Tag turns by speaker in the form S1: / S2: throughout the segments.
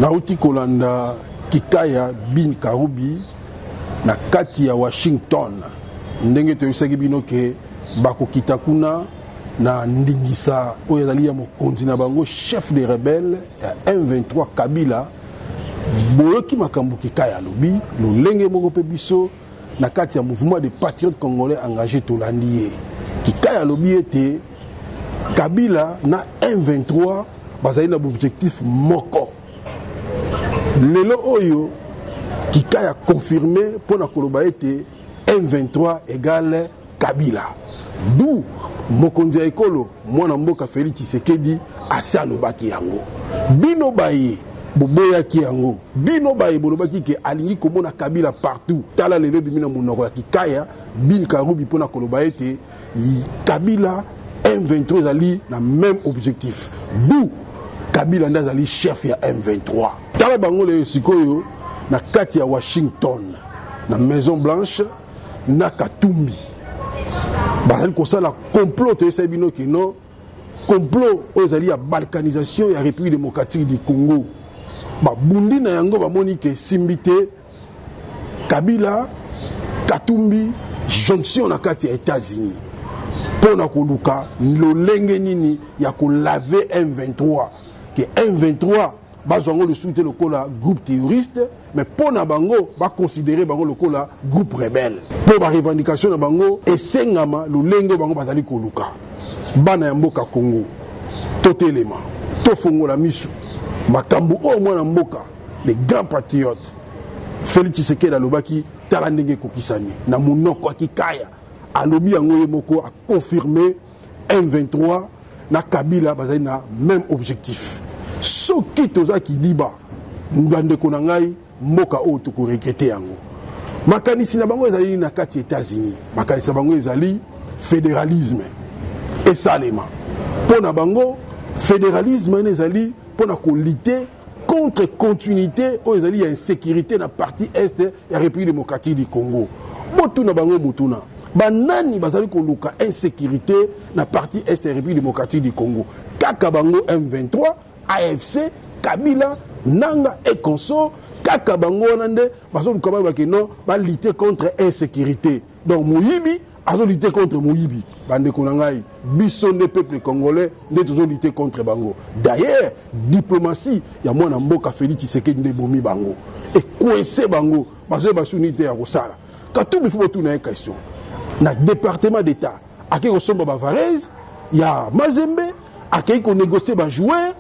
S1: Nauti kolanda Kikaya bin Karubi na kati ya Washington. Ndenge toyosaki bino ke bako kitakuna na ndingisa oyo ezali ya mokonzi na bango chef des rebelles ya M23 Kabila. Boyoki makambo Kikaya lobi lolenge moko pe biso na kati ya mouvement des patriotes congolais engagé tolandi ye. Kikaya lobi ete Kabila na M23 bazali na objectif moko. Lelo oyo Kikaya confirmé pour na koloba ete M23 égale Kabila. D'où mokonzi ya ekolo mwana mboka Félix Tshisekedi asalobaki yango. Bino baye boboyaki yango. Bino baye bolobaki ke alingi komona Kabila partout. Tala lelo bimina munoko ya Kikaya bin Karubi pour na koloba ete Kabila M23 ezali na même objectif. D'où Kabila ndazali chef ya M23. Tala bango le sikoyo na kati ya Washington na Maison Blanche na Katumbi. Bazali kosala complot te bino ki non complot ozali ya balkanisation ya République démocratique du Congo. Ba bundi na yango ba moni ke simbité Kabila Katumbi jonction na kati ya États-Unis. Pona koluka lolenge nini ya ko laver M23 que M23 bazwango le soutien lokola groupe terroriste mais pona bango ba considérer bango lokola groupe rebelle pour ba revendication na bango esengama lolenge bango bazali koluka bana ya mboka Congo totelema tofongola misu makambo o mwana mboka les grands patriotes Félix Tshisekedi alobaki tala ndenge kokisani na munoko ya Kikaya alobi yango ye moko a confirmé M23 na Kabila bazali na même objectif. Soki tozaki liba ndeko na ngai mboka o to ko regretter yango. Makanisi na bango ezali na kati États-Unis. Makanisi na bango ezali fédéralisme et salema. Pona bango fédéralisme ezali pona ko lutter contre continuité o ezali ya insécurité na partie est ya République démocratique du Congo. Botuna bango mutuna banani bazali koluka insécurité na partie est ya République démocratique du Congo. Kaka bango M23 AFC, Kabila, Nanga et Conso, Kaka Bango Nande, Baso Lukaba Bakeno, va lutter contre l'insécurité. Donc Mouyibi, a lutter contre Mouyibi. Bande Konangai, Bisson des peuples congolais, n'est toujours lutter contre Bango. D'ailleurs, diplomatie, il y a moins d'amboka Félix Tshisekedi de Bomi Bango. Et coincé Bango, Baso Basunité à Rosala. Quand tout le faut tout une question. Dans le département d'État, à qui ressemble Bavarez, il y a Mazembe, à qui on négocie des joueurs.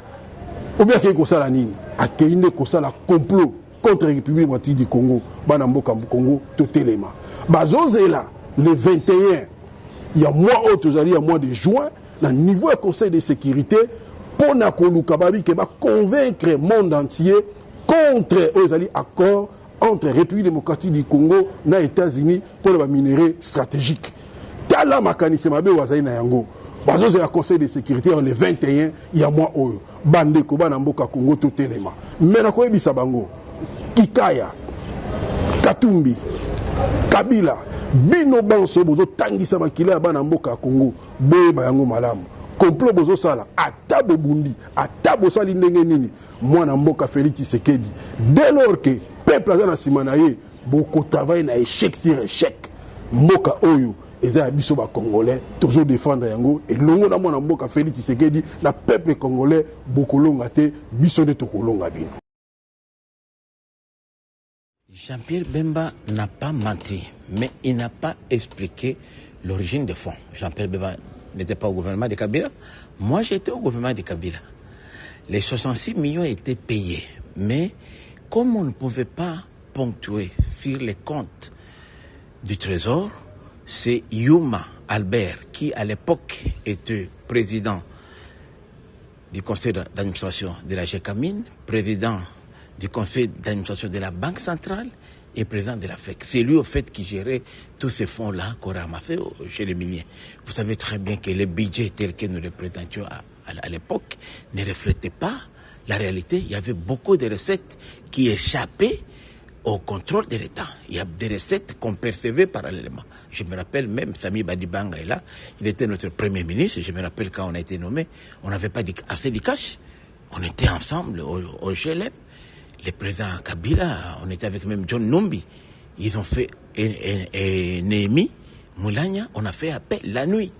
S1: Ou bien qu'il y ait nini akende kosala complot contre la République démocratique du Congo bana mboka Congo totelema bazozela le 21 il y a mois autre il y a mois de juin na niveau du Conseil de sécurité pour na koluka babi ke ba convaincre le monde entier contre les accords entre la République démocratique du Congo na États-Unis pour les minéraux stratégiques tala makanise mabe wazali na yango bazo la Conseil de sécurité le 21 il y a mois oyo bande ko bana mboka Congo totelema mais na ko ebisa bango Kikaya Katumbi Kabila bino banso bozo tangisa makila bana mboka Congo boyeba yango malamu complot bozo sala atabo bundi atabo sali ndenge nini mwana mboka Félix Tshisekedi dès lors que peuple azana simana ye boko travail na échec sur échec mboka oyo ezaya biso ba congolais toujours défendre yango et longo na mwana mboka Félix Tshisekedi na peuple congolais bokolonga te biso de tokolonga bino.
S2: Jean-Pierre Bemba n'a pas menti, mais il n'a pas expliqué l'origine des fonds. Jean-Pierre Bemba n'était pas au gouvernement de Kabila. Moi, j'étais au gouvernement de Kabila. Les 66 millions étaient payés, mais comme on ne pouvait pas ponctuer sur les comptes du Trésor, c'est Yuma Albert, qui à l'époque était président du conseil d'administration de la GECAMINE, président du conseil d'administration de la Banque centrale et président de la FEC. C'est lui au fait qui gérait tous ces fonds-là qu'on ramassait chez les miniers. Vous savez très bien que les budgets tels que nous les présentions à l'époque ne reflétaient pas la réalité. Il y avait beaucoup de recettes qui échappaient au contrôle de l'État. Il y a des recettes qu'on percevait parallèlement. Je me rappelle même, Sami Badibanga est là, il était notre premier ministre. Je me rappelle quand on a été nommé, on n'avait pas assez de cash. On était ensemble au GLM. le président Kabila, on était avec même John Numbi, ils ont fait, et Néhémie Moulania, on a fait appel la nuit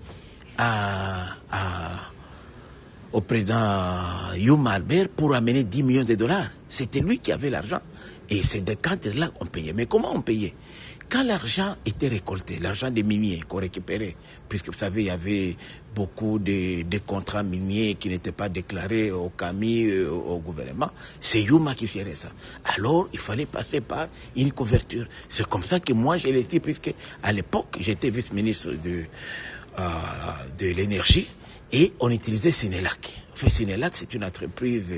S2: au président Youm Albert pour amener 10 millions de dollars. C'était lui qui avait l'argent. Et c'est de cadres-là qu'on payait. Mais comment on payait? Quand l'argent était récolté, l'argent des miniers qu'on récupérait, puisque vous savez, il y avait beaucoup de contrats miniers qui n'étaient pas déclarés au CAMI, au gouvernement, c'est Youma qui gérait ça. Alors, il fallait passer par une couverture. C'est comme ça que moi, je l'ai dit, puisque à l'époque, j'étais vice-ministre de l'énergie, et on utilisait Sénélac. Fait, Sénélac, c'est une entreprise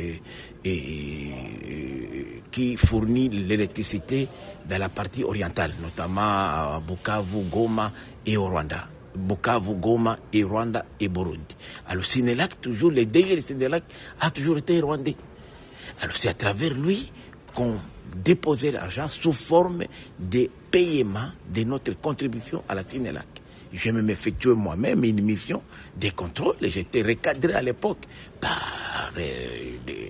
S2: qui fournit l'électricité dans la partie orientale, notamment à Bukavu, Goma et au Rwanda. Bukavu, Goma et Rwanda et Burundi. Alors Sénélac, toujours, les DG de Sénélac a toujours été rwandais. Alors c'est à travers lui qu'on déposait l'argent sous forme de paiement de notre contribution à la Sénélac. J'ai même effectué moi-même une mission de contrôle et j'étais recadré à l'époque par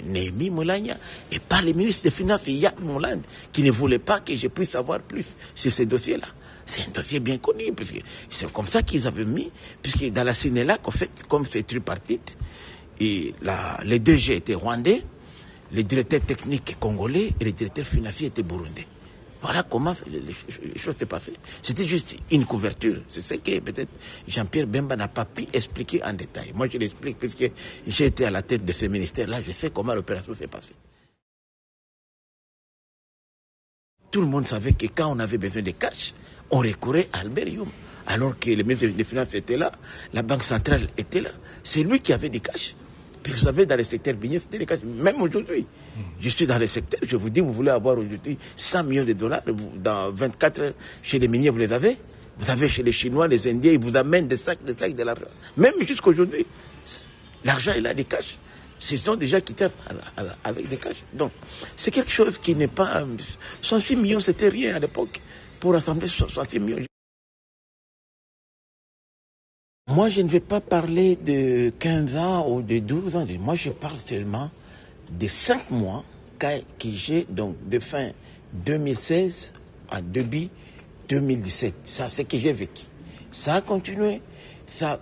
S2: Néhémie Moulania et par le ministre des Finances, Yad Mouland, qui ne voulait pas que je puisse savoir plus sur ces dossiers-là. C'est un dossier bien connu, puisque c'est comme ça qu'ils avaient mis, puisque dans la Sénélac, en fait, comme c'est tripartite, et les deux G étaient rwandais, les directeurs techniques congolais et les directeurs financiers étaient burundais. Voilà comment les choses s'est passées. C'était juste une couverture. C'est ce que peut-être Jean-Pierre Bemba n'a pas pu expliquer en détail. Moi, je l'explique puisque j'ai été à la tête de ce ministère-là. Je sais comment l'opération s'est passée. Tout le monde savait que quand on avait besoin de cash, on recourait à Albert Youm. Alors que le ministre des Finances était là, la Banque centrale était là. C'est lui qui avait des cash. Puis vous savez, dans le secteur minier, c'était des cash. Même aujourd'hui, je suis dans le secteur, je vous dis, vous voulez avoir aujourd'hui 100 millions de dollars, dans 24 heures, chez les miniers, vous les avez. Vous avez chez les Chinois, les Indiens, ils vous amènent des sacs de l'argent. Même jusqu'aujourd'hui, l'argent est là, des cash. Ils sont déjà quittés avec des cash. Donc, c'est quelque chose qui n'est pas... 106 millions, c'était rien à l'époque. Pour rassembler 66 millions. Moi, je ne vais pas parler de 15 ans ou de 12 ans. Moi, je parle seulement de 5 mois que j'ai, donc de fin 2016 à début 2017. Ça, c'est ce que j'ai vécu. Ça a continué.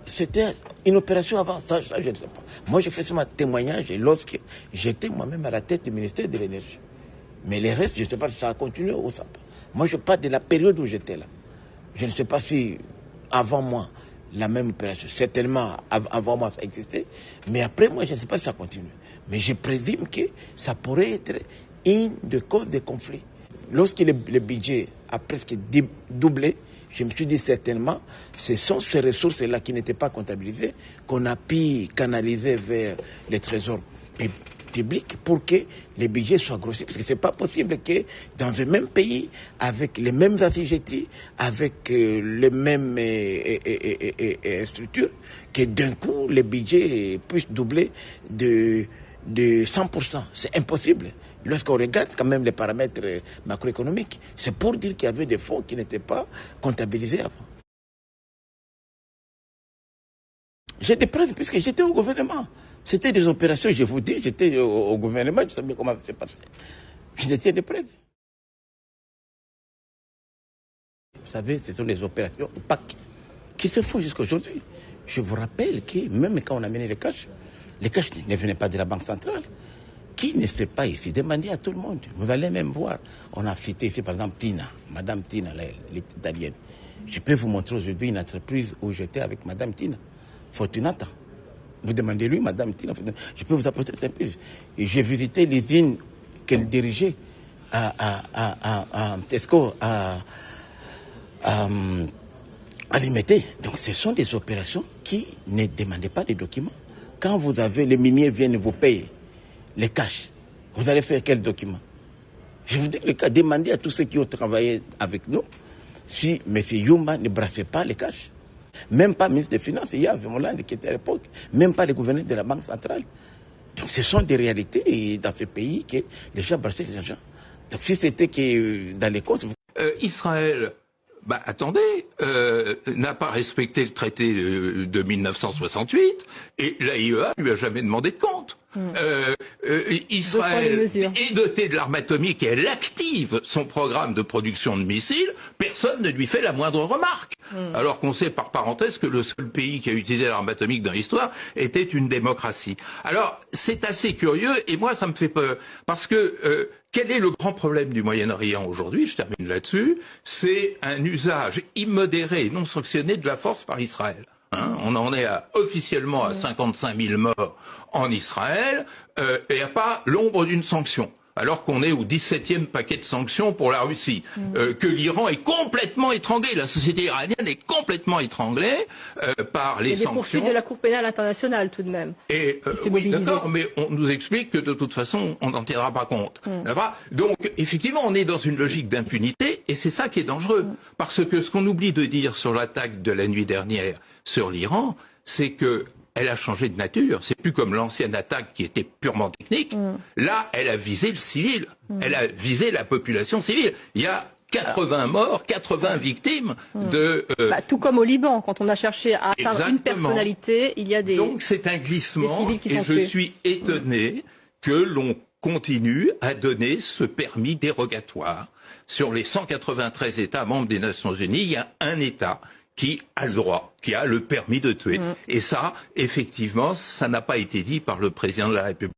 S2: C'était une opération avant. Ça, je ne sais pas. Moi, j'ai fait ce témoignage lorsque j'étais moi-même à la tête du ministère de l'Énergie. Mais les restes, je ne sais pas si ça a continué ou ça pas. Moi, je parle de la période où j'étais là. Je ne sais pas si avant moi, la même opération. Certainement, avant moi, ça existait. Mais après moi, je ne sais pas si ça continue. Mais je présume que ça pourrait être une des causes des conflits. Lorsque le budget a presque doublé, je me suis dit certainement, ce sont ces ressources-là qui n'étaient pas comptabilisées qu'on a pu canaliser vers les trésors public pour que les budgets soient grossis. Parce que ce n'est pas possible que dans un même pays, avec les mêmes assujettis, avec les mêmes structures, que d'un coup, les budgets puissent doubler de 100%. C'est impossible. Lorsqu'on regarde quand même les paramètres macroéconomiques, c'est pour dire qu'il y avait des fonds qui n'étaient pas comptabilisés avant. J'ai des preuves puisque j'étais au gouvernement. C'était des opérations, je vous dis, j'étais au gouvernement, je savais comment ça s'est passé. J'étais des preuves. Vous savez, ce sont des opérations opaques qui se font jusqu'à aujourd'hui. Je vous rappelle que même quand on a mené les cash ne venaient pas de la Banque centrale. Qui ne sait pas ici, demandez à tout le monde. Vous allez même voir. On a cité ici, par exemple, Tina, Madame Tina, l'italienne. Je peux vous montrer aujourd'hui une entreprise où j'étais avec Madame Tina, Fortunata. Vous demandez-lui, Madame Tina, je peux vous apporter cette entreprise. J'ai visité l'usine qu'elle dirigeait à Tesco, à Limité. Donc ce sont des opérations qui ne demandaient pas de documents. Quand vous avez, les miniers viennent vous payer les cash, vous allez faire quel document? Je vous dis le cas, demandez à tous ceux qui ont travaillé avec nous si M. Youma ne brassait pas les cash. Même pas ministre des Finances, il y a Moulande qui était à l'époque, même pas le gouverneur de la Banque centrale. Donc ce sont des réalités dans ce pays que les gens brassaient l'argent. Donc si c'était que dans les causes...
S3: Israël bah attendez, n'a pas respecté le traité de 1968 et l'AIEA lui a jamais demandé de compte. Israël est doté de l'arme atomique et elle active son programme de production de missiles, personne ne lui fait la moindre remarque. Alors qu'on sait par parenthèse que le seul pays qui a utilisé l'arme atomique dans l'histoire était une démocratie. Alors c'est assez curieux et moi ça me fait peur parce que quel est le grand problème du Moyen-Orient aujourd'hui? Je termine là-dessus. C'est un usage immodéré et non sanctionné de la force par Israël. On en est officiellement à 55 000 morts en Israël et à pas l'ombre d'une sanction. Alors qu'on est au 17e paquet de sanctions pour la Russie, que l'Iran est complètement étranglé, la société iranienne est complètement étranglée par les sanctions. Il y a des
S4: poursuites de la Cour pénale internationale tout de même.
S3: Et oui, d'accord, mais on nous explique que de toute façon, on n'en tiendra pas compte. Donc, effectivement, on est dans une logique d'impunité, et c'est ça qui est dangereux. Parce que ce qu'on oublie de dire sur l'attaque de la nuit dernière sur l'Iran, c'est que elle a changé de nature. C'est plus comme l'ancienne attaque qui était purement technique. Là, elle a visé le civil. Elle a visé la population civile. Il y a 80 morts, 80 victimes de...
S4: tout comme au Liban, quand on a cherché à atteindre une personnalité, il y a des...
S3: Donc c'est un glissement et je suis étonné que l'on continue à donner ce permis dérogatoire. Sur les 193 États membres des Nations Unies, il y a un État qui a le droit, qui a le permis de tuer. Et ça, effectivement, ça n'a pas été dit par le président de la République.